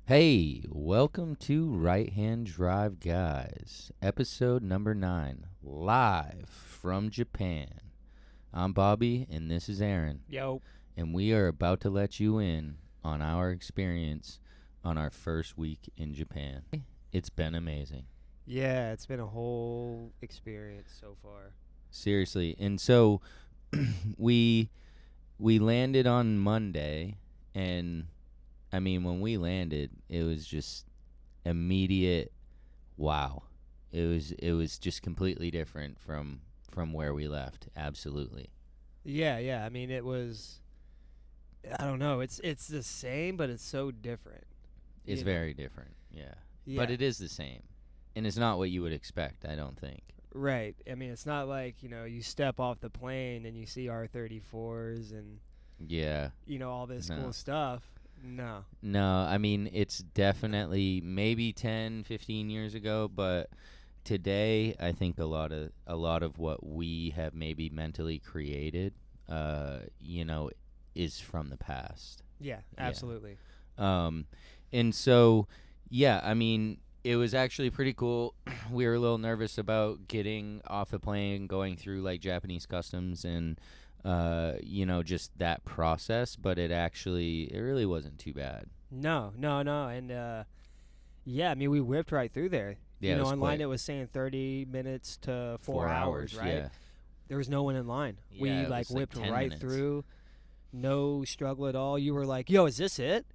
Hey, welcome to Right Hand Drive Guys, episode number 9, live from Japan. I'm Bobby, and this is Aaron. Yo. And we are about to let you in on our experience on our first week in Japan. It's been amazing. Yeah, it's been a whole experience so far. Seriously. And so we landed on Monday, and I mean, when we landed, it was just immediate wow. It was just completely different from where we left. Absolutely. Yeah. I mean, it was. I don't know. It's the same, but it's so different. It's very different. Yeah. Yeah. But it is the same, and it's not what you would expect. I don't think. Right. I mean, it's not like you step off the plane and you see R34s and Yeah. all this No. cool stuff. No. No, I mean, it's definitely maybe 10, 15 years ago, but today I think a lot of what we have maybe mentally created, is from the past. Yeah, absolutely. And so, yeah, I mean, it was actually pretty cool. We were a little nervous about getting off the plane, going through like Japanese customs and just that process, but it really wasn't too bad. No. And yeah, I mean, we whipped right through there. Yeah, it was online quick. it was saying 30 minutes to 4 hours, right? Yeah. There was no one in line. Yeah, We it like was, like, whipped 10 right minutes. through. No struggle at all. You were like, "Yo, is this it?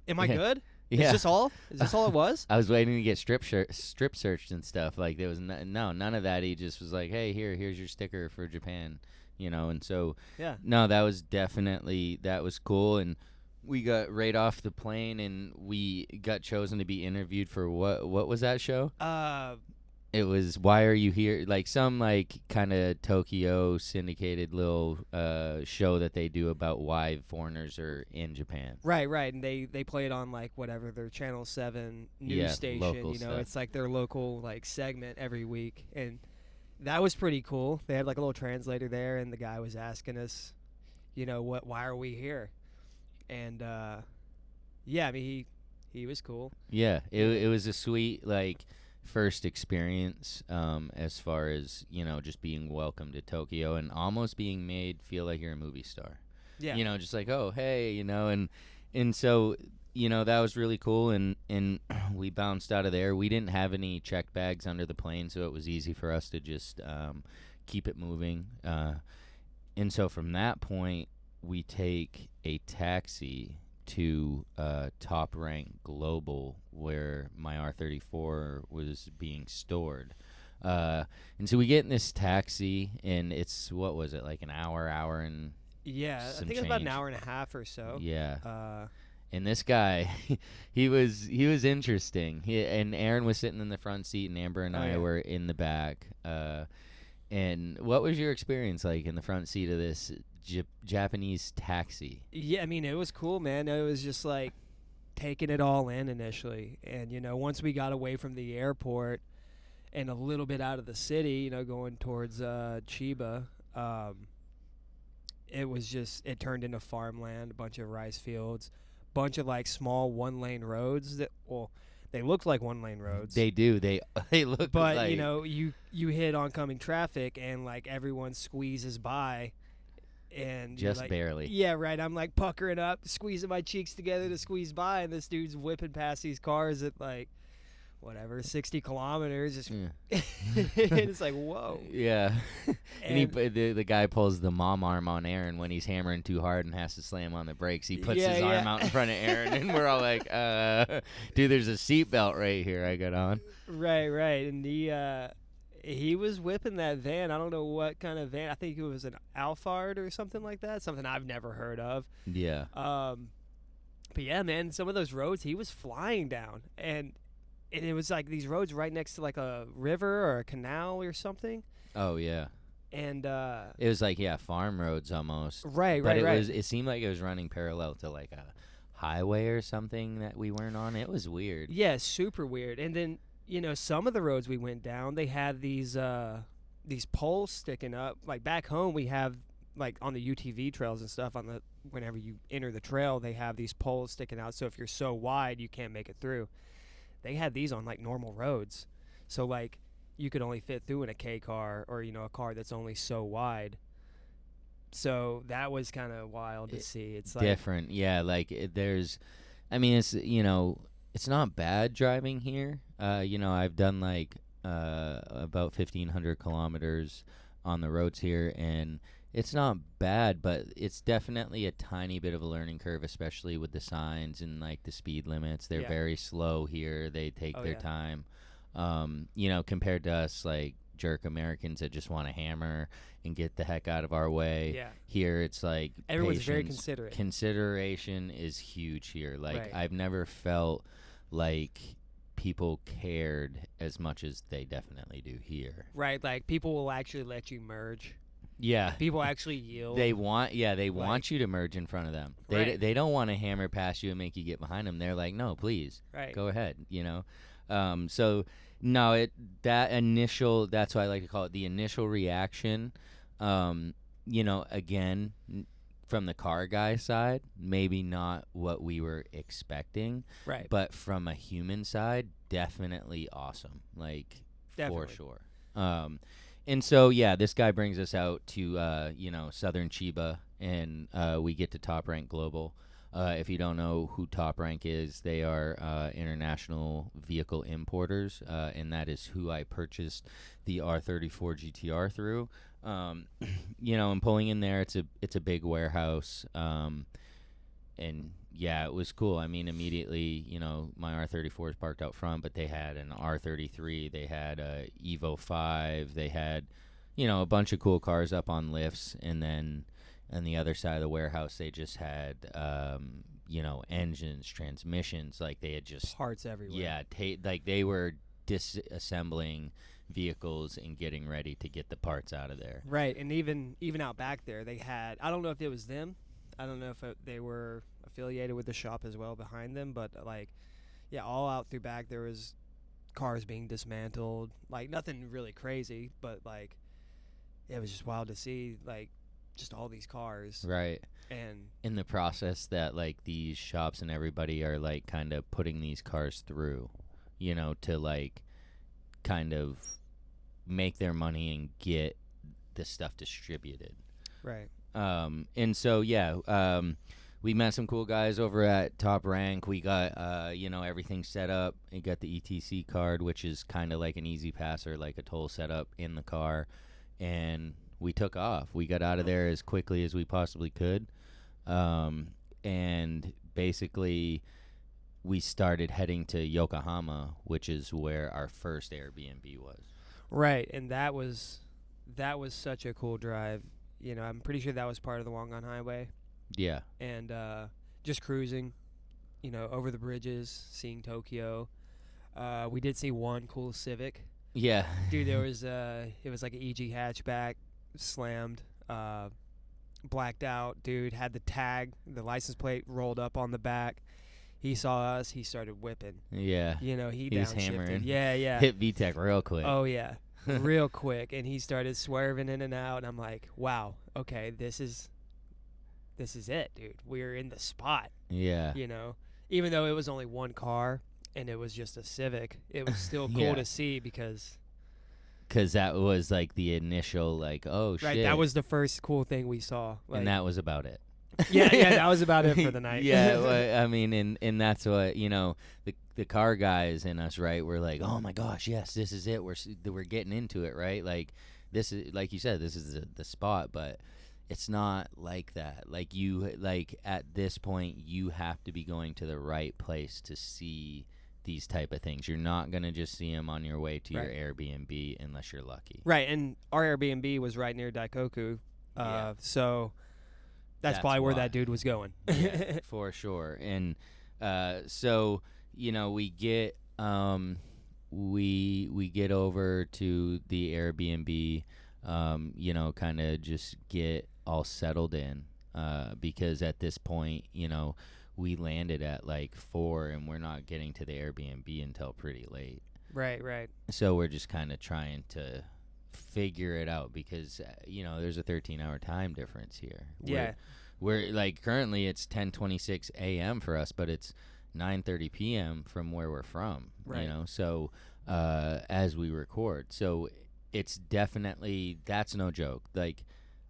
Am I Yeah. good? Yeah. Is this all? Is this all it was?" I was waiting to get strip searched and stuff. Like there was none of that. He just was like, "Hey, here's your sticker for Japan," And so Yeah. no, that was cool. And we got right off the plane, and we got chosen to be interviewed for what was that show? It was Why Are You Here? Like some like kind of Tokyo syndicated little show that they do about why foreigners are in Japan. Right. And they play it on like whatever their Channel 7 news Yeah, station. local stuff. It's like their local like segment every week, and that was pretty cool. They had like a little translator there, and the guy was asking us, why are we here? And yeah, I mean he was cool. Yeah, it was a sweet like first experience as far as just being welcomed to Tokyo and almost being made feel like you're a movie star. Yeah. Just like, oh hey, and so that was really cool, and we bounced out of there. We didn't have any checked bags under the plane, so it was easy for us to just keep it moving. And so from that point, we take a taxi to Top Rank Global, where my R34 was being stored. And so we get in this taxi, and it's, what was it, like an hour and Yeah, I some think it was about an change. hour and a half or so. Yeah. And this guy, he was interesting. And Aaron was sitting in the front seat, and Amber and I were in the back. And what was your experience like in the front seat of this Japanese taxi? Yeah, I mean, it was cool, man. It was just like taking it all in initially. And, once we got away from the airport and a little bit out of the city, going towards Chiba, it turned into farmland, a bunch of rice fields, bunch of like small one-lane roads they looked like one-lane roads. They do. They look but, like... you hit oncoming traffic and like everyone squeezes by. And just like, barely. Yeah, right. I'm like puckering up, squeezing my cheeks together to squeeze by, and this dude's whipping past these cars at like, 60 kilometers. Just and it's like, whoa. Yeah. and the guy pulls the mom arm on Aaron when he's hammering too hard and has to slam on the brakes. He puts his arm out in front of Aaron, and we're all like, dude, there's a seatbelt right here I got on. Right. And he was whipping that van. I don't know what kind of van. I think it was an Alphard or something like that. Something I've never heard of. Yeah. But yeah, man, some of those roads he was flying down, and it was like these roads right next to like a river or a canal or something. Oh yeah. And it was like farm roads almost. Right. It seemed like it was running parallel to like a highway or something that we weren't on. It was weird. Yeah, super weird. And then some of the roads we went down, they had these poles sticking up. Like back home, we have like on the UTV trails and stuff whenever you enter the trail, they have these poles sticking out. So if you're so wide, you can't make it through. They had these on like normal roads, so like you could only fit through in a K car or a car that's only so wide. So that was kind of wild to see. It's like different, yeah. Like there's, I mean, it's not bad driving here. I've done like about 1,500 kilometers on the roads here, and it's not bad, but it's definitely a tiny bit of a learning curve, especially with the signs and like the speed limits. They're very slow here. They take their time. Compared to us, like jerk Americans that just want to hammer and get the heck out of our way. Yeah. Here it's like everyone's very considerate. Consideration is huge here. Like Right. I've never felt like people cared as much as they definitely do here. Right, like people will actually let you merge. Yeah. People actually yield. They want you to merge in front of them. They don't want to hammer past you and make you get behind them. They're like, "No, please. Right. Go ahead," So no, that's why I like to call it the initial reaction. Again, from the car guy side, maybe not what we were expecting. Right. But from a human side, definitely awesome. Like Definitely. for sure. And so, yeah, this guy brings us out to, Southern Chiba, and we get to Top Rank Global. If you don't know who Top Rank is, they are international vehicle importers, and that is who I purchased the R34 GTR through. And pulling in there, it's a big warehouse, and yeah, it was cool. I mean, immediately, my R34 is parked out front, but they had an R33, they had a Evo 5, they had, a bunch of cool cars up on lifts, and then on the other side of the warehouse, they just had, engines, transmissions, like they had just parts everywhere. Yeah, like they were disassembling vehicles and getting ready to get the parts out of there. Right, and even out back there, they had, I don't know if it was them, I don't know if they were affiliated with the shop as well behind them, but all out through back there was cars being dismantled, like nothing really crazy, but like it was just wild to see, like just all these cars. Right. And in the process that like these shops and everybody are like kind of putting these cars through, to like kind of make their money and get the stuff distributed. Right. And so, we met some cool guys over at Top Rank. We got, everything set up. We got the ETC card, which is kind of like an easy pass or like a toll setup in the car. And we took off. We got out of there as quickly as we possibly could. And basically, we started heading to Yokohama, which is where our first Airbnb was. Right, and that was such a cool drive. I'm pretty sure that was part of the Wangan Highway. Yeah. And just cruising, over the bridges, seeing Tokyo. We did see one cool Civic. Yeah. Dude, there was it was like an EG hatchback, slammed, blacked out. Dude had the license plate rolled up on the back. He saw us, he started whipping. Yeah. He was hammering. Yeah. Hit VTEC real quick. Oh yeah. Real quick, and he started swerving in and out, and I'm like, wow, okay, this is it, dude. We're in the spot. Yeah. Even though it was only one car and it was just a Civic, it was still cool to see because that was like the initial like, oh shit. Right, that was the first cool thing we saw. And that was about it. Yeah, that was about it for the night. Yeah, well, I mean, and that's what, the car guys in us, right? We're like, oh my gosh, yes, this is it. We're getting into it, right? Like this is, like you said, this is the spot, but it's not like that. Like at this point, you have to be going to the right place to see these type of things. You're not gonna just see them on your way to your Airbnb unless you're lucky. Right, and our Airbnb was right near Daikoku, so that's probably where that dude was going. Yeah, for sure. And so we get we get over to the Airbnb, kind of just get all settled in, because at this point, we landed at like 4 and we're not getting to the Airbnb until pretty late. Right. So we're just kind of trying to figure it out because, there's a 13-hour time difference here. We're like currently it's 10:26 a.m. for us, but it's 9:30 p.m. from where we're from. Right. You know, so as we record, so it's definitely that's no joke. Like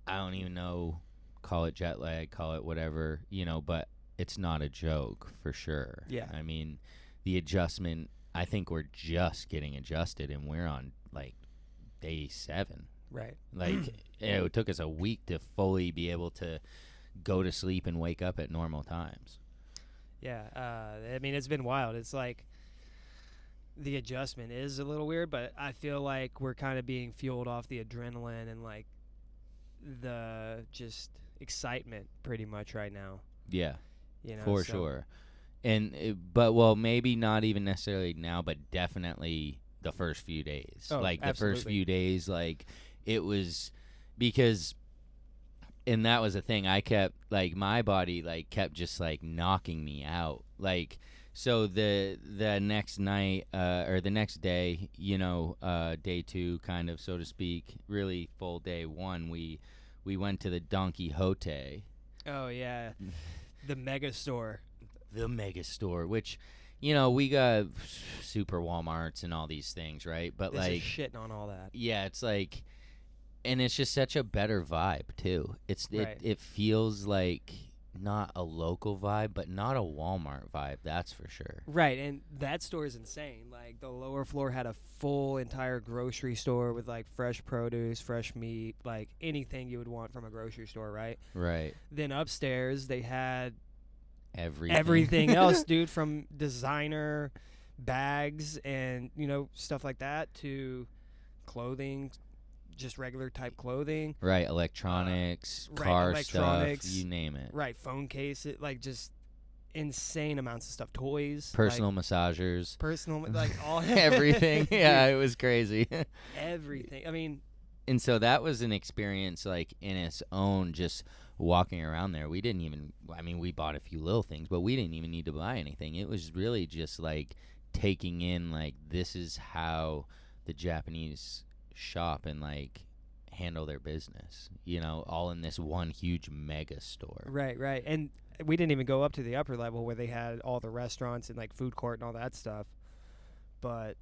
I don't even know, call it jet lag, call it whatever, you know, but it's not a joke for sure. Yeah. I mean, the adjustment. I think we're just getting adjusted, and we're on like day 7. Right. Like it took us a week to fully be able to go to sleep and wake up at normal times. Yeah. I mean, it's been wild. It's like the adjustment is a little weird, but I feel like we're kind of being fueled off the adrenaline and like the just excitement pretty much right now. Yeah, You know, for so- sure. And but well, maybe not even necessarily now, but definitely the first few days. Oh, like the first absolutely. few days, like it was because, and that was the thing. I kept like my body like kept just like knocking me out. Like so the next night or the next day, you know, day 2 kind of so to speak, really full day 1. We went to the Don Quixote. Oh yeah, the mega store. The mega store, which, you know, we got super Walmarts and all these things, right? But This like, is shitting on all that. yeah, it's like, and it's just such a better vibe too. Right. It feels like not a local vibe, but not a Walmart vibe. That's for sure. Right, and that store is insane. Like the lower floor had a full entire grocery store with like fresh produce, fresh meat, like anything you would want from a grocery store, right? Right. Then upstairs they had Everything. else, dude, from designer bags and, you know, stuff like that to clothing, just regular type clothing. Right. Electronics, right, car electronics, stuff, you name it. Right, phone cases, like just insane amounts of stuff. Toys, Personal massagers. personal, like all Everything. Yeah, it was crazy. everything. I mean, And so that was an experience like in its own, just walking around there. We didn't even, I mean, we bought a few little things, but we didn't even need to buy anything. It was really just like taking in, like, this is how the Japanese shop and like handle their business, you know, all in this one huge mega store. right, and we didn't even go up to the upper level where they had all the restaurants and like food court and all that stuff. But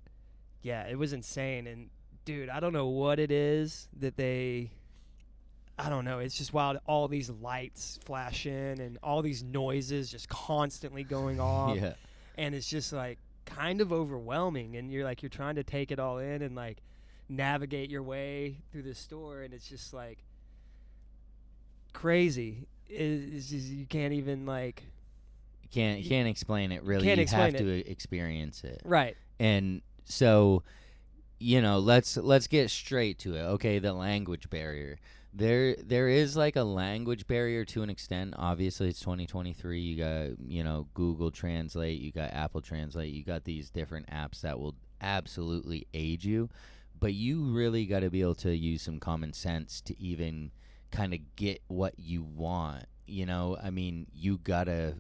yeah, it was insane. And dude, I don't know what it is that I don't know. It's just wild. All these lights flashing and all these noises just constantly going off. Yeah. And it's just like kind of overwhelming. And you're trying to take it all in and like navigate your way through the store. And it's just like crazy. It's just, you can't even like. You can't explain it really. Can't You explain have to experience it. Right. And so, you know, let's get straight to it. Okay, the language barrier. There is like a language barrier to an extent. Obviously, it's 2023. You got, you know, Google Translate, you got Apple Translate, you got these different apps that will absolutely aid you. But you really got to be able to use some common sense to even kind of get what you want. You know, I mean, you got to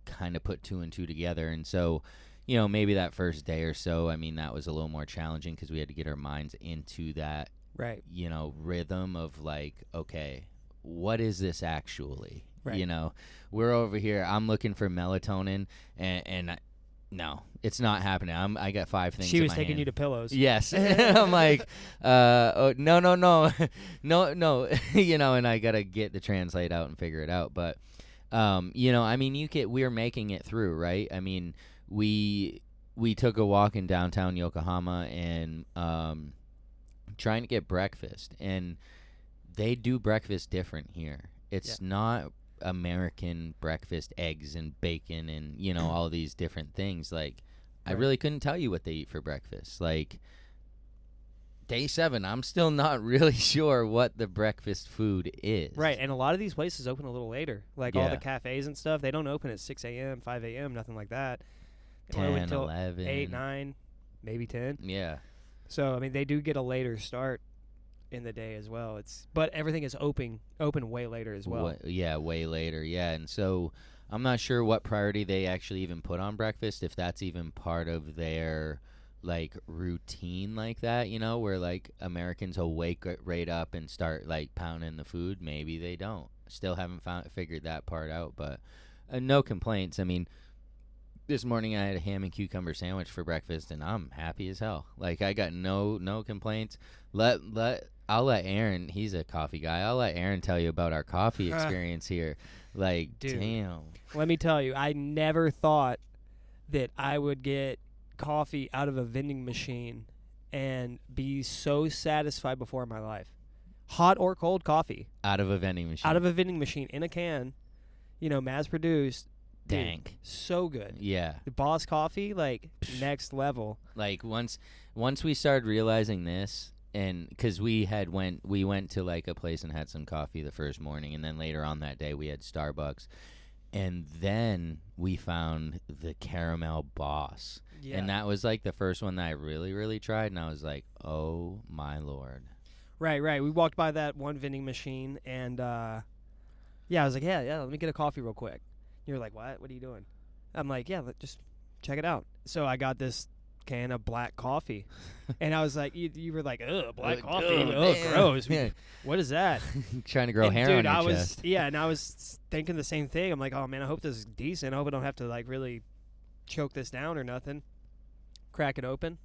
kind of put 2 and 2 together. And so, you know, maybe that first day or so, I mean, that was a little more challenging because we had to get our minds into that, Right. you know, rhythm of like, okay, what is this actually? Right. You know, we're over here, I'm looking for melatonin, and no, it's not happening. I got 5 things She in was my taking hand. you to pillows. Yes. I'm like, oh, no, no, you know, and I got to get the translate out and figure it out. But, you know, I mean, we're making it through, right? I mean, we took a walk in downtown Yokohama and trying to get breakfast, and they do breakfast different here. It's not American breakfast, eggs and bacon and, you know, all these different things. Like, I really couldn't tell you what they eat for breakfast. Like, day 7, I'm still not really sure what the breakfast food is. Right, and a lot of these places open a little later. Like all Yeah. the cafes and stuff, they don't open at 6 a.m., 5 a.m., nothing like that. They 10, open till 11. 8, 9, maybe 10. Yeah. So, I mean, they do get a later start in the day as well. But everything is open way later as well. Yeah, way later. Yeah, and so I'm not sure what priority they actually even put on breakfast, if that's even part of their like routine like that, you know, where like Americans will wake right up and start like pounding the food. Maybe they don't. Still haven't figured that part out, but no complaints. I mean, this morning I had a ham and cucumber sandwich for breakfast, and I'm happy as hell. Like, I got no complaints. I'll let Aaron. He's a coffee guy. I'll let Aaron tell you about our coffee experience here. Like, dude, damn. Let me tell you, I never thought that I would get coffee out of a vending machine and be so satisfied before in my life. Hot or cold coffee. Out of a vending machine. Out of a vending machine in a can, mass produced. Dank. Dude, so good. Yeah. The Boss Coffee, like, next level. Like, once we started realizing this, and because we went to like a place and had some coffee the first morning, and then later on that day we had Starbucks, and then we found the Caramel Boss. Yeah. And that was like the first one that I really tried, and I was like, oh my Lord. Right. We walked by that one vending machine, and I was like, yeah, let me get a coffee real quick. You're like, what? What are you doing? I'm like, yeah, just check it out. So I got this can of black coffee, and I was like, you were like, ugh, black coffee, gross. Yeah. What is that? Trying to grow hair on your chest. Yeah, and I was thinking the same thing. I'm like, oh man, I hope this is decent. I hope I don't have to like really choke this down or nothing. Crack it open,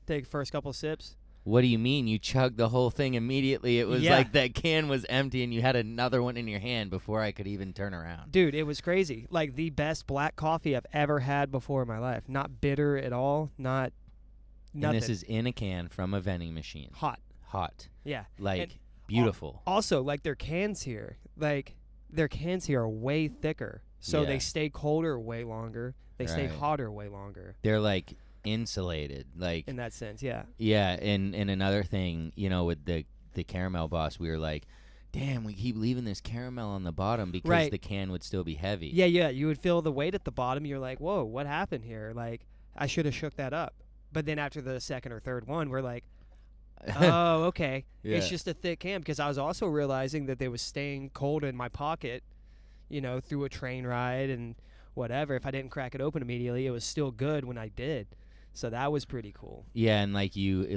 take the first couple sips. What do you mean? You chugged the whole thing immediately. It was like that can was empty and you had another one in your hand before I could even turn around. Dude, it was crazy. Like the best black coffee I've ever had before in my life. Not bitter at all. Not nothing. And this is in a can from a vending machine. Hot. Yeah. Like, and beautiful. Also, like their cans here are way thicker. So they stay colder way longer. They stay hotter way longer. They're like insulated, like in that sense. Yeah and another thing, with the Caramel Boss, we were like, damn, we keep leaving this caramel on the bottom because the can would still be heavy. Yeah you would feel the weight at the bottom. You're like, whoa, what happened here? Like, I should have shook that up. But then after the second or third one, we're like, oh, okay. It's just a thick can, because I was also realizing that they was staying cold in my pocket, through a train ride and whatever. If I didn't crack it open immediately, it was still good when I did. So that was pretty cool. Yeah, and like you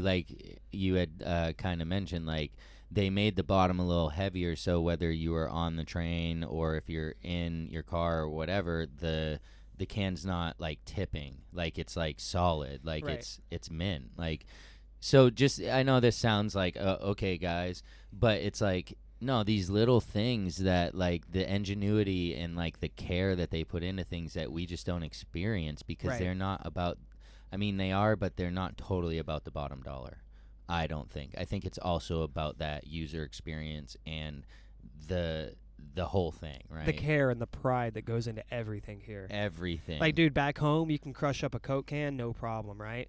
had kind of mentioned, like they made the bottom a little heavier, so whether you were on the train or if you're in your car or whatever, the can's not like tipping, like it's like solid, like it's mint, like. So just, I know this sounds like okay guys, but it's like, no, these little things that like the ingenuity and like the care that they put into things that we just don't experience because they're not about. I mean, they are, but they're not totally about the bottom dollar. I don't think. I think it's also about that user experience and the whole thing, right? The care and the pride that goes into everything here. Everything. Like, dude, back home, you can crush up a Coke can, no problem, right?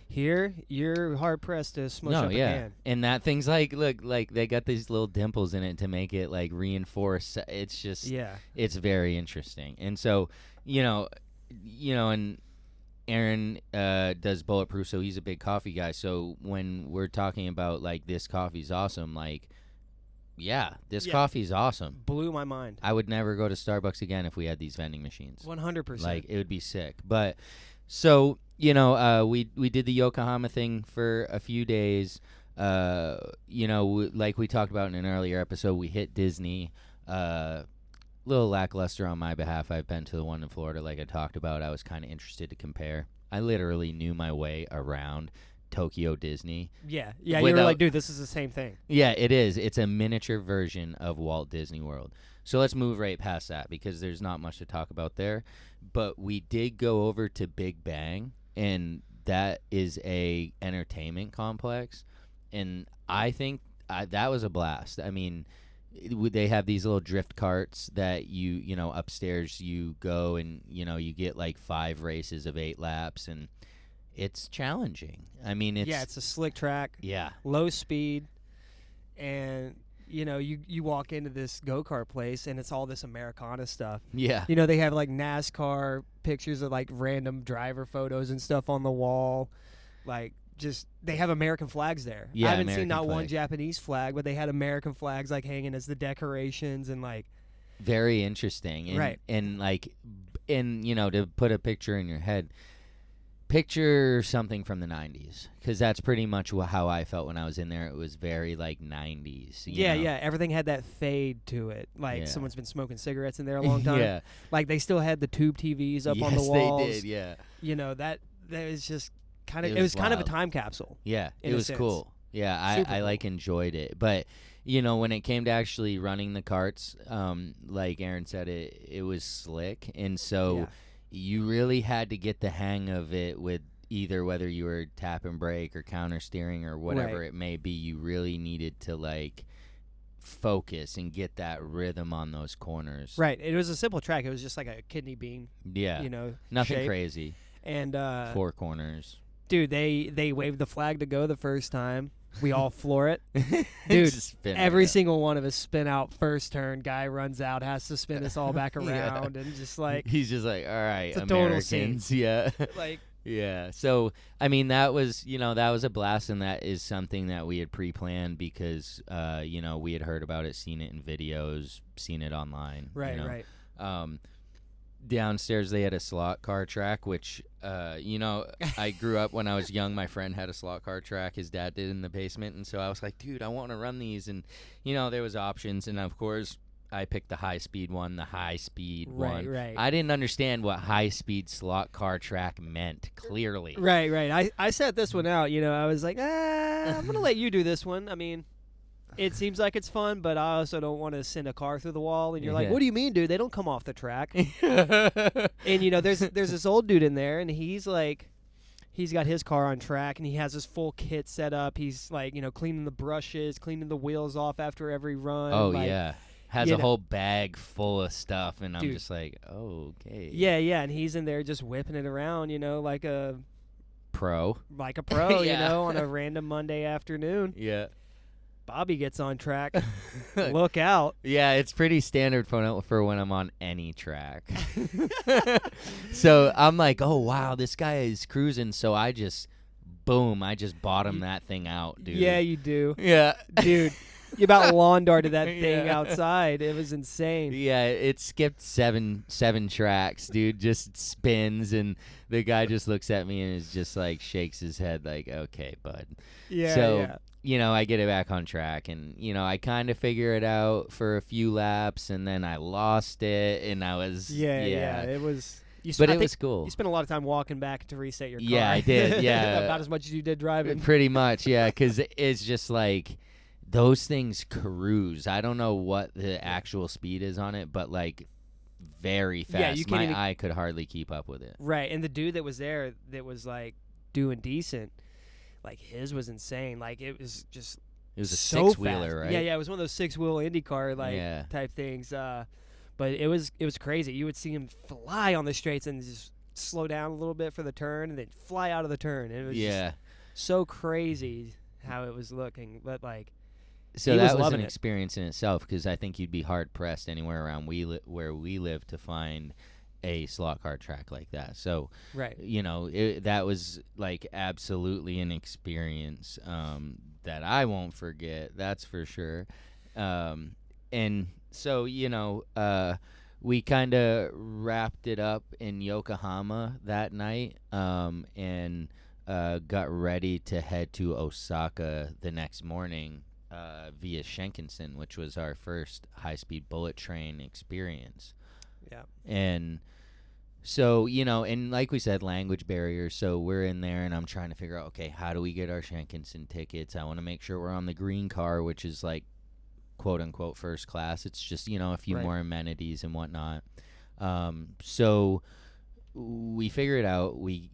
Here, you're hard-pressed to smush up a can. And that thing's like, look, like they got these little dimples in it to make it like reinforce. It's just, it's very interesting. And so, and Aaron does Bulletproof, so he's a big coffee guy. So when we're talking about like this coffee's awesome, like, this coffee's awesome. Blew my mind. I would never go to Starbucks again if we had these vending machines. 100%. Like, it would be sick. But so, we did the Yokohama thing for a few days. Like we talked about in an earlier episode, we hit Disney. Little lackluster on my behalf. I've been to the one in Florida, like I talked about. I was kind of interested to compare. I literally knew my way around Tokyo Disney. Yeah, you were like, dude, this is the same thing. Yeah, it is. It's a miniature version of Walt Disney World. So let's move right past that because there's not much to talk about there. But we did go over to Big Bang, and that is a entertainment complex. And I think that was a blast. I mean, they have these little drift carts that you upstairs you go and, you get like 5 races of 8 laps, and it's challenging. I mean, it's a slick track. Yeah. Low speed. And, you walk into this go-kart place and it's all this Americana stuff. Yeah. They have like NASCAR pictures of like random driver photos and stuff on the wall. Like, just they have American flags there. Yeah, I haven't American seen not flag. one Japanese flag, but they had American flags like hanging as the decorations and like. Very interesting. And, right. And like, to put a picture in your head, picture something from the 90s, because that's pretty much how I felt when I was in there. It was very like 90s. You know? Yeah. Everything had that fade to it. Like someone's been smoking cigarettes in there a long time. Yeah. Like they still had the tube TVs up on the walls. Yes, they did. Yeah. You know, that was just kind of, It was kind of a wild. time capsule. Yeah, in it a was sense. cool. Yeah, I Super like cool. enjoyed it. But, you know, when it came to actually running the carts, like Aaron said, it was slick. And so Yeah. you really had to get the hang of it with either whether you were tap and brake or counter steering or whatever Right. it may be. You really needed to, like, focus and get that rhythm on those corners. Right. It was a simple track. It was just like a kidney bean, Yeah. you know, Nothing shape. crazy. And, 4 corners. dude, they waved the flag to go the first time. We all floor it. Dude, Just spin every right up. single one of us spin out first turn. Guy runs out, has to spin us all back Yeah. around, and just like, He's just like, all right, It's a total scene. Americans. Yeah. like, Yeah. So, I mean, that was a blast, and that is something that we had pre-planned because, we had heard about it, seen it in videos, seen it online. right, you know? right. Downstairs, they had a slot car track, which, I grew up when I was young. My friend had a slot car track. His dad did in the basement. And so I was like, dude, I want to run these. And, there was options. And, of course, I picked the high-speed one, one. Right. I didn't understand what high-speed slot car track meant, clearly. Right. I set this one out. I was like, I'm gonna let you do this one. I mean, it seems like it's fun, but I also don't want to send a car through the wall. And you're like, Yeah. what do you mean, dude? They don't come off the track. And there's this old dude in there, and he's like, he's got his car on track, and he has his full kit set up. He's like, cleaning the brushes, cleaning the wheels off after every run. Oh, like, yeah. Has you a know- whole bag full of stuff, and I'm Dude. just like, oh, okay. Yeah, and he's in there just whipping it around, like a Pro. pro, Yeah. on a random Monday afternoon. Yeah. Bobby gets on track. Look out. Yeah, it's pretty standard for when I'm on any track. So I'm like, oh, wow, this guy is cruising. So I just bottom that thing out, dude. Yeah, you do. Yeah. Dude, you about lawn darted that thing Yeah. outside. It was insane. Yeah, it skipped seven tracks, dude. Just spins, and the guy just looks at me and is just like shakes his head, like, "Okay, bud." Yeah, So yeah. I get it back on track, and I kind of figure it out for a few laps, and then I lost it, and I was Yeah. It was. But I it think was cool. You spent a lot of time walking back to reset your car. Yeah, I did, yeah. About as much as you did driving. Pretty much, yeah, because it's just like those things cruise. I don't know what the actual speed is on it, but like very fast. Yeah, you can't My even- eye could hardly keep up with it. Right, and the dude that was there that was like doing decent, like his was insane. Like it was just It was a so six-wheeler, fast. right? Yeah, it was one of those 6-wheel IndyCar like Yeah. type things. But it was crazy. You would see him fly on the straights and just slow down a little bit for the turn, and then fly out of the turn. And it was Yeah. just so crazy how it was looking. But like, So he that was was loving an it. experience in itself, because I think you'd be hard pressed anywhere around where we live to find a slot car track like that. So right, that was like absolutely an experience that I won't forget. That's for sure. And so we kind of wrapped it up in Yokohama that night, and got ready to head to Osaka the next morning via Shinkansen, which was our first high-speed bullet train experience. yeah, And so, and like we said, language barrier. So we're in there, and I'm trying to figure out, okay, how do we get our Shinkansen tickets? I want to make sure we're on the green car, which is like, quote unquote, first class. It's just, a few Right. more amenities and whatnot. So we figure it out. We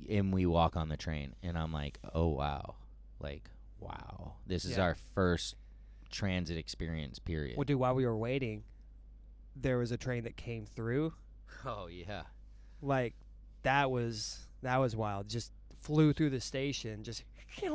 walk on the train, and I'm like, oh, wow. Like, wow. This is Yeah. our first transit experience, period. Well, dude, while we were waiting, there was a train that came through. Oh, yeah. Like, that was wild. Just flew through the station, just and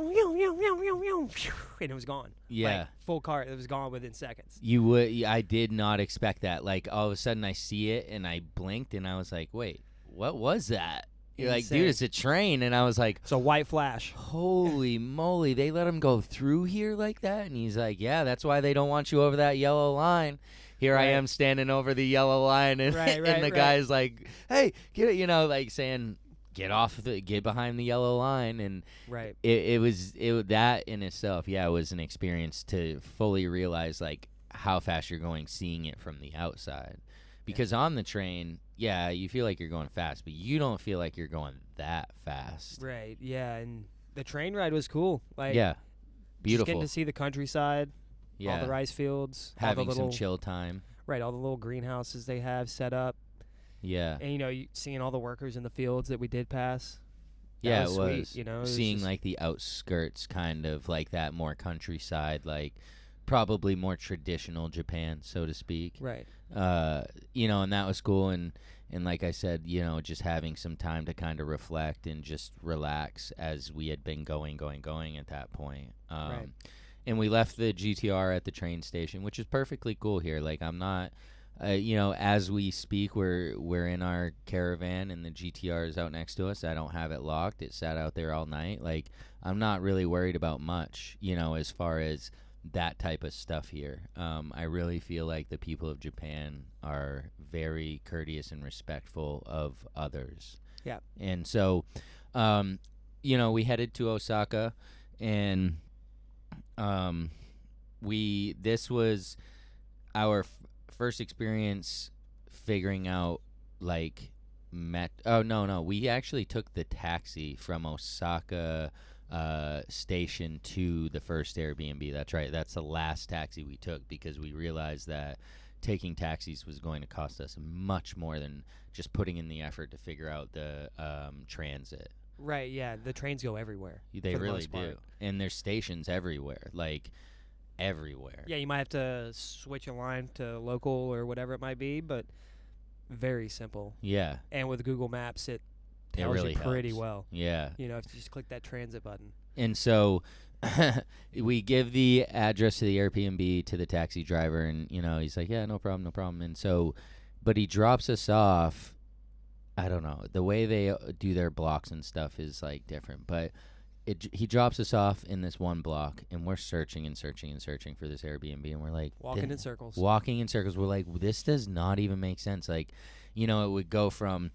it was gone. Yeah. Like, full car. It was gone within seconds. I did not expect that. Like, all of a sudden I see it, and I blinked, and I was like, wait, what was that? You're like, Insane. dude, it's a train. And I was like, So white flash. holy moly, they let him go through here like that? And he's like, yeah, that's why they don't want you over that yellow line. Here I Right. am standing over the yellow line, and, Right, and the right. guy's like, hey, get it, like saying get behind the yellow line, and Right. that in itself, yeah, was an experience to fully realize like how fast you're going, seeing it from the outside. Because on the train, yeah, you feel like you're going fast, but you don't feel like you're going that fast. Right. Yeah, and the train ride was cool. Like, Yeah, just beautiful. getting to see the countryside, all Yeah, the rice fields, having all the little, some chill time. right, all the little greenhouses they have set up, Yeah, and seeing all the workers in the fields that we did pass. That yeah, was it sweet, was. it was Seeing just- like the outskirts, kind of like that more countryside, like probably more traditional Japan, so to speak. right. And that was cool, and like I said, just having some time to kind of reflect and just relax as we had been going at that point. Right. And we left the GTR at the train station, which is perfectly cool here. Like, I'm not, as we speak, we're in our caravan and the GTR is out next to us. I don't have it locked. It sat out there all night. Like, I'm not really worried about much, as far as that type of stuff here. I really feel like the people of Japan are very courteous and respectful of others. Yeah. And so, we headed to Osaka, and this was our first experience figuring out like we actually took the taxi from Osaka station to the first Airbnb. That's right. That's the last taxi we took, because we realized that taking taxis was going to cost us much more than just putting in the effort to figure out the transit. Right, yeah. The trains go everywhere. They for the really most part. do. And there's stations everywhere, like everywhere. Yeah, you might have to switch a line to local or whatever it might be, but very simple. Yeah. And with Google Maps, it tells really you pretty helps. well. Yeah. If you just click that transit button. And so we give the address to the Airbnb to the taxi driver, and he's like, yeah, no problem. And so, but he drops us off. I don't know, the way they do their blocks and stuff is like different, but he drops us off in this one block, and we're searching for this Airbnb, and we're like Walking in circles. We're like, this does not even make sense. Like, it would go from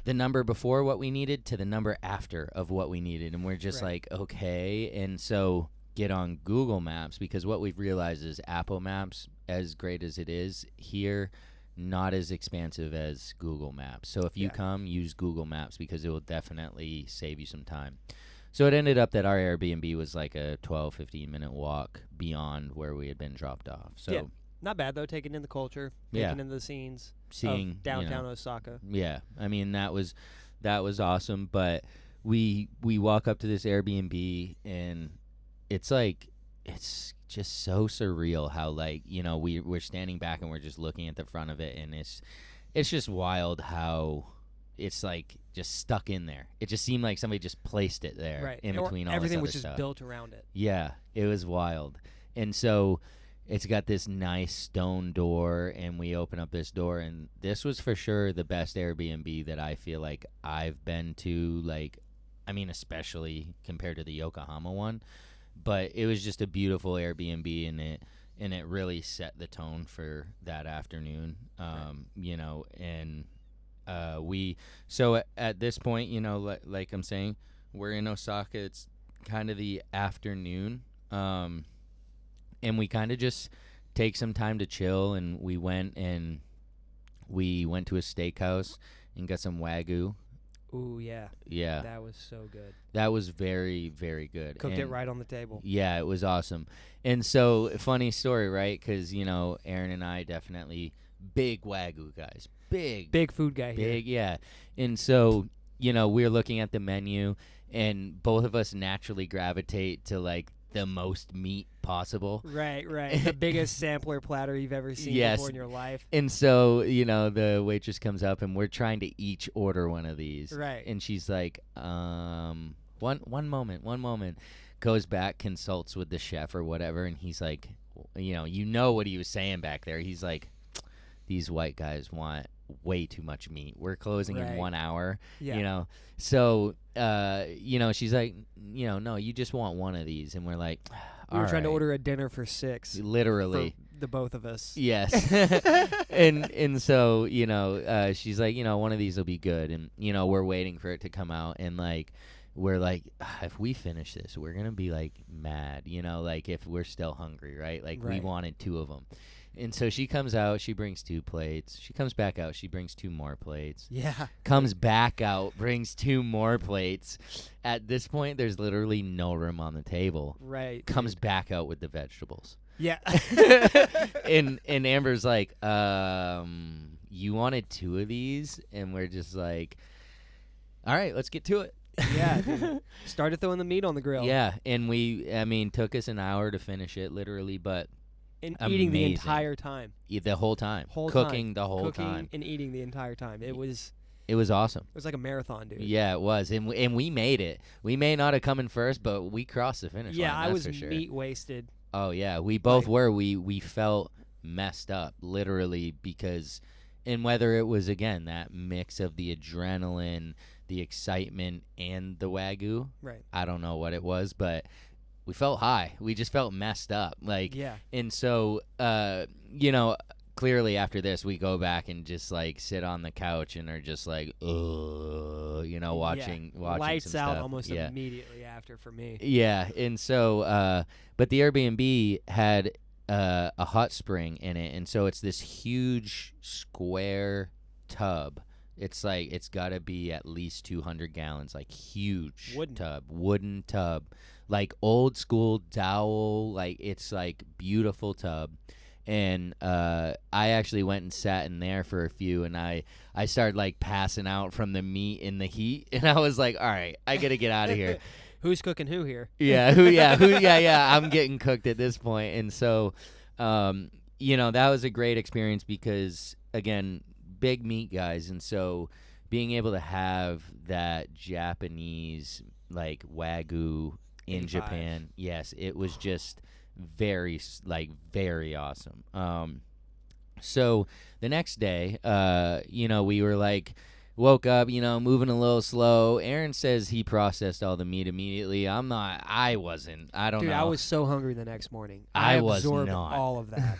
the number before what we needed to the number after of what we needed, and we're just Right. like, okay. And so get on Google Maps, because what we've realized is Apple Maps, as great as it is here, not as expansive as Google Maps. So if you come, use Google Maps, because it will definitely save you some time. So it ended up that our Airbnb was like a 12-15 minute walk beyond where we had been dropped off. So Yeah. Not bad though, taking in the culture, taking in the scenes, seeing of downtown Osaka. Yeah, I mean that was awesome. But we walk up to this Airbnb, and it's just so surreal how, like, we're standing back and we're just looking at the front of it, and it's just wild how it's like just stuck in there. It just seemed like somebody just placed it there, Right. in Or between all everything this was other just stuff. built around it. Yeah, it was wild. And so it's got this nice stone door, and we open up this door, and this was for sure the best Airbnb that I feel like I've been to, like, I mean, especially compared to the Yokohama one. But it was just a beautiful Airbnb, and it really set the tone for that afternoon. So at this point, like I'm saying, we're in Osaka. It's kind of the afternoon, and we kind of just take some time to chill. And we went to a steakhouse and got some Wagyu. Ooh, yeah. Yeah. That was so good. That was very, very good. Cooked it right on the table. Yeah, it was awesome. And so, funny story, right? Because, Aaron and I definitely big Wagyu guys. Big food guy here. Big, yeah. And so, we're looking at the menu, and both of us naturally gravitate to, like, the most meat possible. Right. The biggest sampler platter you've ever seen before in your life. And so, the waitress comes up, and we're trying to each order one of these. Right. And she's like, one moment. Goes back, consults with the chef or whatever, and he's like, what he was saying back there. He's like, these white guys want way too much meat. We're closing in 1 hour. Yeah. So, she's like, no, you just want one of these. And we're like, we were trying to order a dinner for 6. Literally. For the both of us. Yes. and so, she's like, one of these will be good. And, we're waiting for it to come out. And, like, we're like, if we finish this, we're going to be, like, mad, like if we're still hungry, right? Like, we wanted 2 of them. And so she comes out, she brings 2 plates. She comes back out, she brings 2 more plates. Yeah. Comes back out, brings 2 more plates. At this point, there's literally no room on the table. Right. Comes back out with the vegetables. Yeah. and Amber's like, you wanted 2 of these? And we're just like, all right, let's get to it. Yeah, dude. Started throwing the meat on the grill. Yeah, and took us an hour to finish it, literally, but and eating the entire time. The whole time. Cooking the whole time. And eating the entire time. It was awesome. It was like a marathon, dude. Yeah, it was. And we made it. We may not have come in first, but we crossed the finish line. Yeah, I was for sure. meat wasted. Oh, yeah. We both were. We felt messed up, literally, because, and whether it was, again, that mix of the adrenaline, the excitement, and the Wagyu. Right. I don't know what it was, but we felt high. We just felt messed up. Like, yeah. And so, clearly after this, we go back and just, like, sit on the couch and are just like, watching Lights some out stuff. almost immediately after for me. Yeah, and so, but the Airbnb had a hot spring in it, and so it's this huge square tub. It's like, it's got to be at least 200 gallons, like huge wooden tub, like old school dowel, like it's like beautiful tub. And I actually went and sat in there for a few, and I started like passing out from the meat and the heat, and I was like, all right, I got to get out of here. Who's cooking who here? Yeah, I'm getting cooked at this point. And so, that was a great experience because, again, big meat guys, and so being able to have that Japanese like Wagyu in 85. Japan, yes, it was just very awesome. So the next day, we were like, woke up, moving a little slow. Aaron says he processed all the meat immediately. I wasn't. I don't know. Dude, I was so hungry the next morning. I was not. all of that.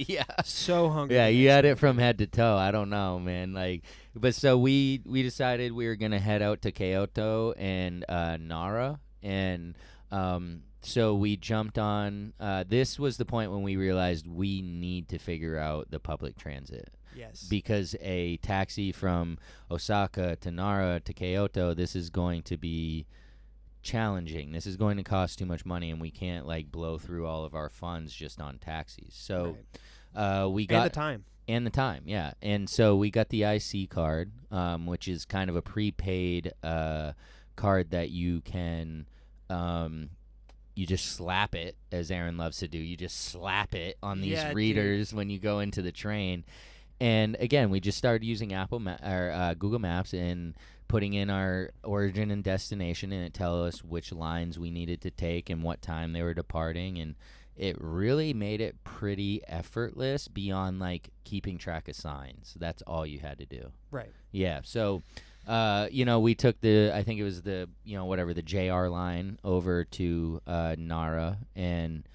Yeah. So hungry. Yeah, you had it from head to toe. I don't know, man. Like, but so we decided we were going to head out to Kyoto and Nara. And so we jumped on. This was the point when we realized we need to figure out the public transit. Yes. Because a taxi from Osaka to Nara to Kyoto, this is going to be challenging. This is going to cost too much money, and we can't like blow through all of our funds just on taxis. So we got the time, yeah. And so we got the IC card, which is kind of a prepaid card that you can you just slap it, as Aaron loves to do. You just slap it on these readers when you go into the train. And again, we just started using Google Maps and putting in our origin and destination, and it tells us which lines we needed to take and what time they were departing. And it really made it pretty effortless beyond like keeping track of signs. That's all you had to do. Right. Yeah. So, we took I think it was the JR line over to Nara, and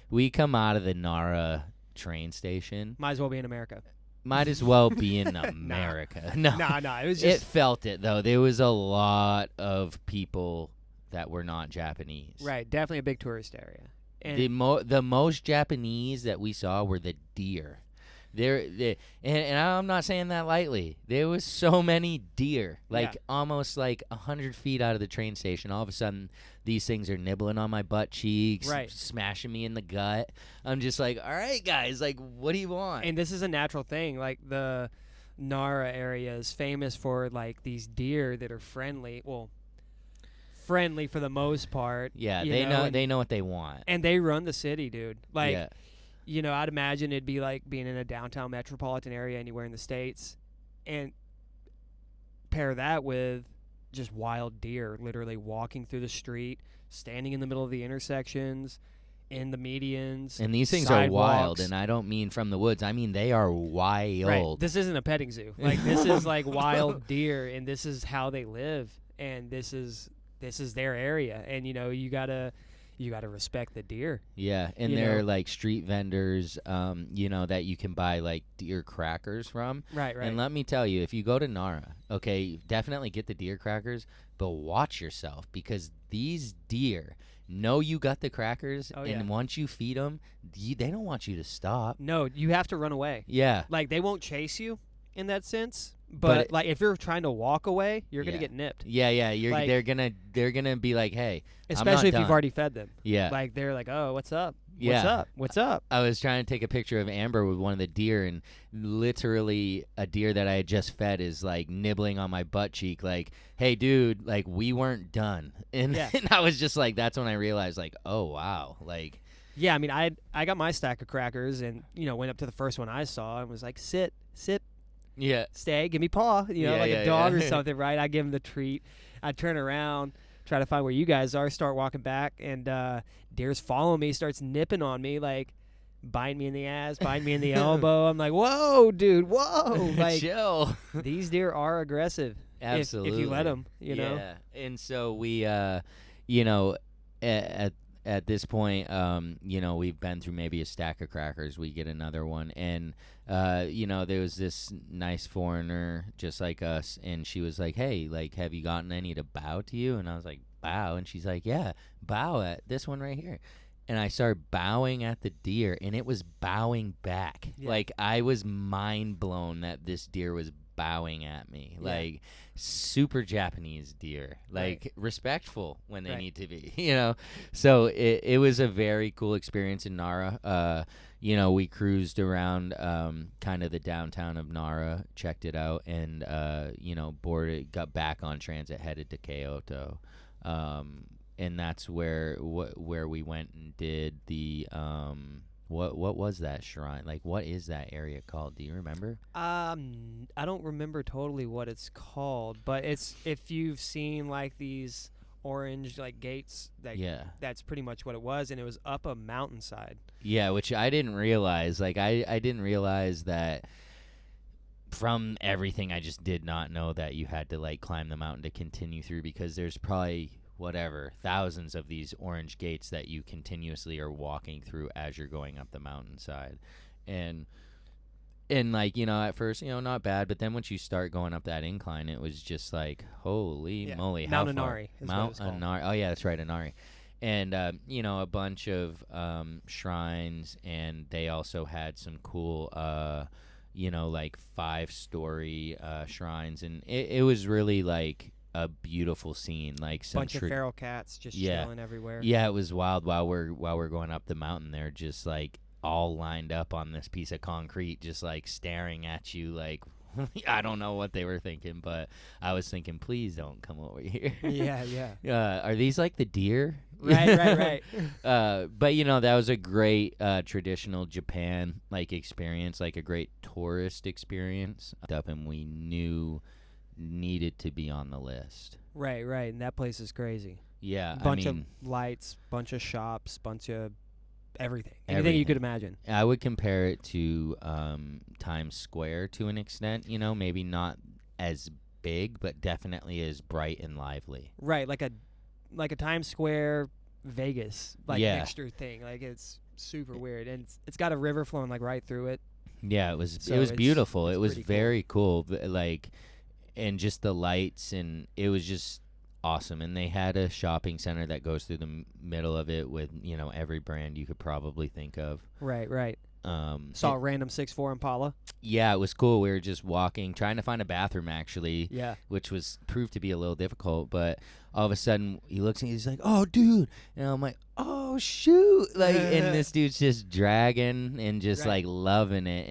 we come out of the Nara train station. Might as well be in America. Might as well be in America. No. It was just... It felt it, though. There was a lot of people that were not Japanese. Right. Definitely a big tourist area. And the most Japanese that we saw were the deer. And I'm not saying that lightly. There was so many deer, almost like 100 feet out of the train station. All of a sudden, these things are nibbling on my butt cheeks, smashing me in the gut. I'm just like, all right, guys, like, what do you want? And this is a natural thing. Like, the Nara area is famous for, like, these deer that are friendly. Well, friendly for the most part. Yeah, they know what they want. And they run the city, dude. Like... Yeah. I'd imagine it'd be like being in a downtown metropolitan area anywhere in the States, and pair that with just wild deer literally walking through the street, standing in the middle of the intersections, in the medians. And these things are wild, and I don't mean from the woods. I mean they are wild. Right. This isn't a petting zoo. Like, this is like wild deer, and this is how they live, and this is their area. And, you you got to respect the deer. Yeah, and You there are know? like street vendors, that you can buy like deer crackers from. Right, right. And let me tell you, if you go to Nara, okay, definitely get the deer crackers, but watch yourself because these deer know you got the crackers, Oh, and yeah. once you feed them, they don't want you to stop. No, you have to run away. Yeah, Like, they won't chase you in that sense, But but it- like if you're trying to walk away, you're gonna Yeah. get nipped. yeah. Like- They're gonna be like, hey, Especially if done. you've already fed them. yeah. Like they're like, oh, what's up? What's Yeah. up? What's up? I was trying to take a picture of Amber with one of the deer, and literally a deer that I had just fed is like nibbling on my butt cheek, like, "Hey, dude, like we weren't done." And, Yeah. and I was just like, that's when I realized, like, oh wow, like, Yeah, I mean, I got my stack of crackers and went up to the first one I saw and was like, sit, yeah, stay, give me paw, Yeah, like yeah, a dog yeah. or something, right? I give him the treat. I turn around, try to find where you guys are, start walking back, and deer's following me, starts nipping on me, like biting me in the ass, biting me in the elbow. I'm like, whoa, dude, whoa! Like chill. these deer are aggressive. Absolutely. If you let them, Yeah, and so we, at this point, we've been through maybe a stack of crackers. We get another one, and there was this nice foreigner just like us, and she was like, "Hey, like, have you gotten any to bow to you?" And I was like, "Bow?" And she's like, "Yeah, bow at this one right here." And I started bowing at the deer, and it was bowing back. Yeah. Like, I was mind blown that this deer was bowing at me. Yeah. Like, super Japanese deer. Like, respectful when they Right. need to be, So it was a very cool experience in Nara. We cruised around kind of the downtown of Nara, checked it out, and, got back on transit, headed to Kyoto. And that's where we went and did the what was that shrine? Like, what is that area called? Do you remember? I don't remember totally what it's called, but it's if you've seen like these orange like gates, Yeah. that's pretty much what it was, and it was up a mountainside. Yeah, which I didn't realize. Like, I didn't realize that from everything. I just did not know that you had to, like, climb the mountain to continue through, because there's probably, whatever, thousands of these orange gates that you continuously are walking through as you're going up the mountainside. And like, at first, not bad, but then once you start going up that incline, it was just like, holy Yeah. moly, Mount how far? Inari is what Mount it's called. Inari. Oh yeah, that's right, Inari. And a bunch of shrines, and they also had some cool like 5-story shrines, and it was really like a beautiful scene, like some Bunch of feral cats just Yeah. chilling everywhere. Yeah, it was wild. While we're going up the mountain, they're just like all lined up on this piece of concrete, just like staring at you. Like, I don't know what they were thinking, but I was thinking, please don't come over here. yeah. Are these like the deer? Right. But that was a great traditional Japan like experience, like a great tourist experience. Up, and we knew needed to be on the list. Right. And that place is crazy. Yeah, Bunch I mean, of lights, bunch of shops, bunch of anything you could imagine. I would compare it to Times Square to an extent. Maybe not as big, but definitely as bright and lively. Right, like a Times Square Vegas Yeah. mixture thing. Like it's super weird, and it's got a river flowing like right through it. Yeah, it was So it was it's- beautiful. it's It was pretty cool. very cool. Like, and just the lights, and it was just awesome. And they had a shopping center that goes through the middle of it with every brand you could probably think of. Right. Saw it- a random 6'4" Impala. yeah, it was cool. We were just walking, trying to find a bathroom actually, Yeah. which was proved to be a little difficult. But all of a sudden, he looks at me, he's like, "Oh, dude," and I'm like, "Oh, shoot!" Like, and this dude's just dragging and just Right. like loving it,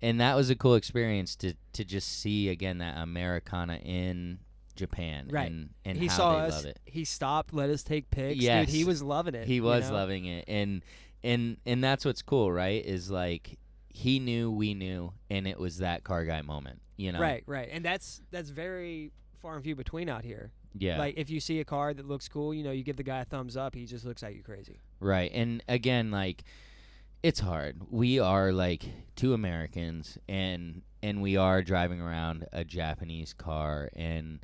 and that was a cool experience to just see again that Americana in Japan, Right. and He how saw they us. love it. He stopped, let us take pics. Yes. Dude, he was loving it. He was you know? loving it, and that's what's cool, right? Is like he knew, we knew, and it was that car guy moment, Right. And that's very far and few between out here. Yeah. Like if you see a car that looks cool, you give the guy a thumbs up. He just looks at you crazy. Right. And again, like, it's hard. We are like two Americans, and we are driving around a Japanese car, and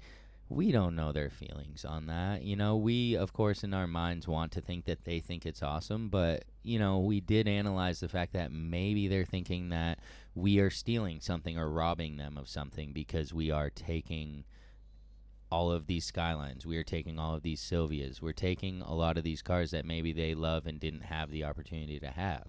we don't know their feelings on that. You know, we, of course, in our minds want to think that they think it's awesome, but, you know, we did analyze the fact that maybe they're thinking that we are stealing something or robbing them of something because we are taking all of these Skylines. We are taking all of these Sylvias. We're taking a lot of these cars that maybe they love and didn't have the opportunity to have.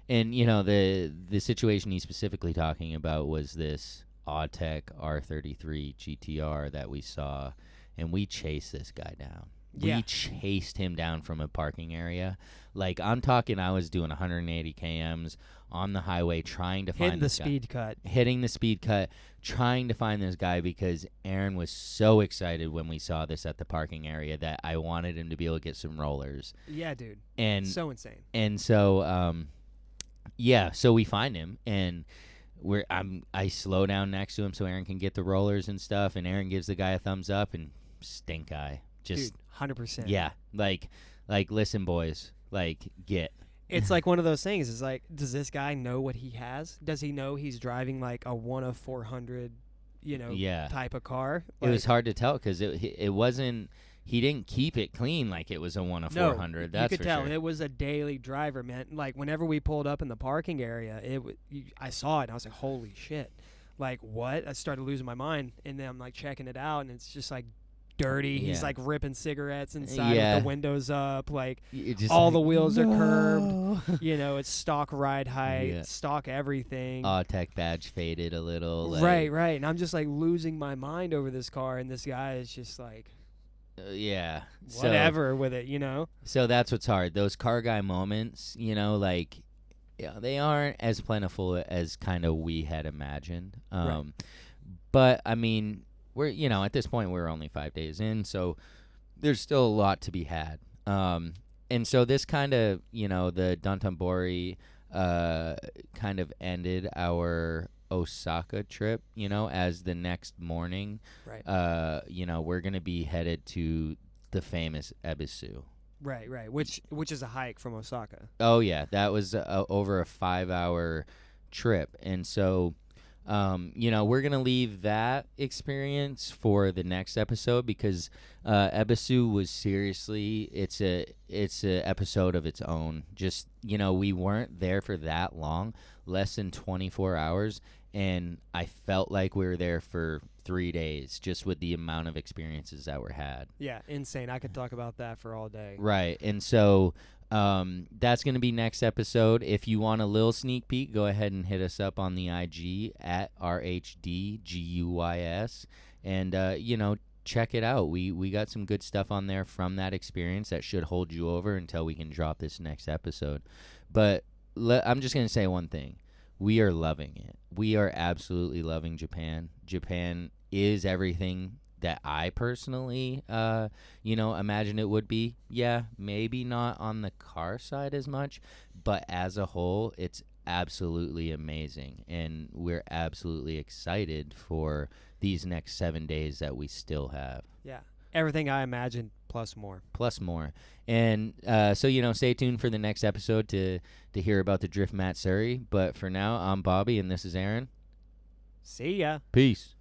And, you know, the situation he's specifically talking about was this Autech R33 GTR that we saw, and we chased this guy down. Yeah. We chased him down from a parking area. Like, I'm talking, I was doing 180 kms on the highway trying to find this guy. Hitting the speed cut, trying to find this guy because Aaron was so excited when we saw this at the parking area that I wanted him to be able to get some rollers. Yeah, dude. And so insane. And so, yeah, so we find him, and I slow down next to him so Aaron can get the rollers and stuff, and Aaron gives the guy a thumbs up, and stink eye. Just, dude, 100%. Yeah, like, listen, boys, like, get. It's like one of those things. It's like, does this guy know what he has? Does he know he's driving like a 1 of 400, type of car? Like, it was hard to tell because it wasn't. He didn't keep it clean like it was a 1 of 400. That's you could for tell sure. it was a daily driver, man. Like whenever we pulled up in the parking area, I saw it and I was like, holy shit! Like what? I started losing my mind, and then I'm like checking it out, and it's just like dirty. Yeah. He's like ripping cigarettes inside Yeah. with the windows up. Like Just all like, the wheels are no. curved. It's stock ride height, Yeah. stock everything. Tech badge faded a little. Like, Right. And I'm just like losing my mind over this car, and this guy is just like, yeah. whatever with it, So that's what's hard. Those car guy moments, like, they aren't as plentiful as kind of we had imagined. Right. But I mean, we're at this point we're only 5 days in, so there's still a lot to be had. And so this kind of the Dontambori kind of ended our Osaka trip, as the next morning, Right. We're going to be headed to the famous Ebisu. Right. Which is a hike from Osaka. Oh, yeah. That was over a 5-hour trip. And so, we're going to leave that experience for the next episode because Ebisu was seriously, it's a episode of its own. Just, we weren't there for that long, less than 24 hours. And I felt like we were there for 3 days just with the amount of experiences that were had. Yeah, insane. I could talk about that for all day. Right. And so that's going to be next episode. If you want a little sneak peek, go ahead and hit us up on the IG at RHDGUYS. And, check it out. We got some good stuff on there from that experience that should hold you over until we can drop this next episode. But I'm just going to say one thing. We are loving it. We are absolutely loving Japan. Japan is everything that I personally, imagine it would be. Yeah, maybe not on the car side as much, but as a whole, it's absolutely amazing. And we're absolutely excited for these next 7 days that we still have. Yeah, everything I imagined plus more. And so, stay tuned for the next episode to hear about the Drift Matsuri. But for now, I'm Bobby, and this is Aaron. See ya. Peace.